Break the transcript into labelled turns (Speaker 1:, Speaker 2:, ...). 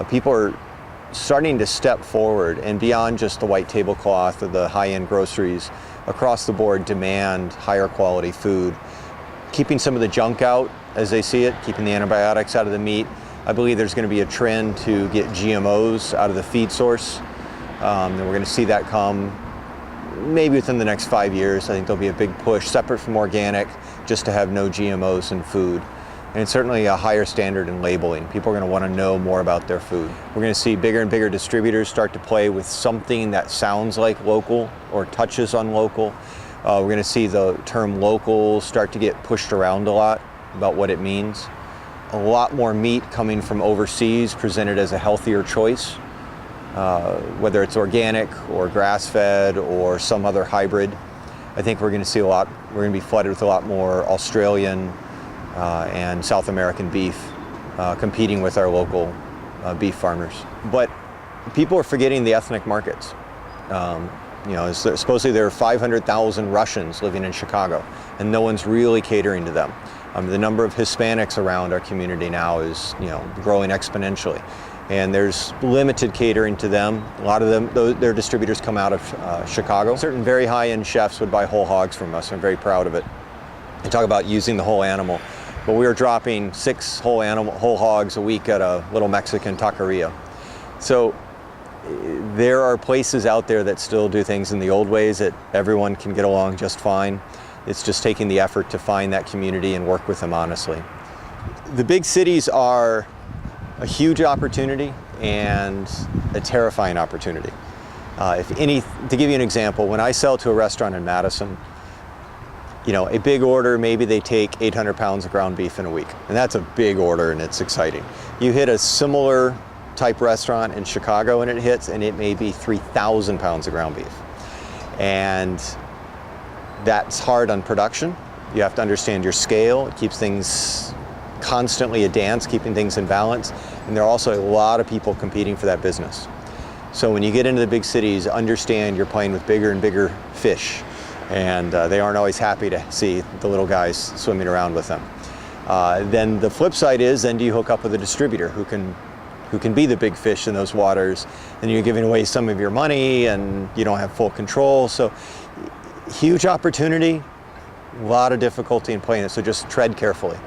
Speaker 1: People are starting to step forward and beyond just the white tablecloth or the high-end groceries, across the board demand higher quality food. Keeping some of the junk out as they see it, keeping the antibiotics out of the meat. I believe there's going to be a trend to get GMOs out of the feed source. And we're going to see that come maybe within the next 5 years. I think there'll be a big push, separate from organic, just to have no GMOs in food. And certainly a higher standard in labeling. People are going to want to know more about their food. We're going to see bigger and bigger distributors start to play with something that sounds like local or touches on local. We're going to see the term local start to get pushed around a lot about what it means. A lot more meat coming from overseas presented as a healthier choice, whether it's organic or grass-fed or some other hybrid. I think we're going to see a lot, we're going to be flooded with a lot more Australian and South American beef competing with our local beef farmers. But people are forgetting the ethnic markets. Supposedly there are 500,000 Russians living in Chicago, and no one's really catering to them. The number of Hispanics around our community now is, growing exponentially, and there's limited catering to them. A lot of them, their distributors come out of Chicago. Certain very high-end chefs would buy whole hogs from us. I'm very proud of it. They talk about using the whole animal, but we were dropping 6 whole hogs a week at a little Mexican taqueria. So there are places out there that still do things in the old ways that everyone can get along just fine. It's just taking the effort to find that community and work with them honestly. The big cities are a huge opportunity and a terrifying opportunity. To give you an example, when I sell to a restaurant in Madison, a big order, maybe they take 800 pounds of ground beef in a week. And that's a big order and it's exciting. You hit a similar type restaurant in Chicago and it may be 3,000 pounds of ground beef. And that's hard on production. You have to understand your scale. It keeps things constantly a dance, keeping things in balance. And there are also a lot of people competing for that business. So when you get into the big cities, understand you're playing with bigger and bigger fish. And they aren't always happy to see the little guys swimming around with them. Then the flip side is, then do you hook up with a distributor who can be the big fish in those waters, and you're giving away some of your money and you don't have full control. So huge opportunity, a lot of difficulty in playing it, so just tread carefully.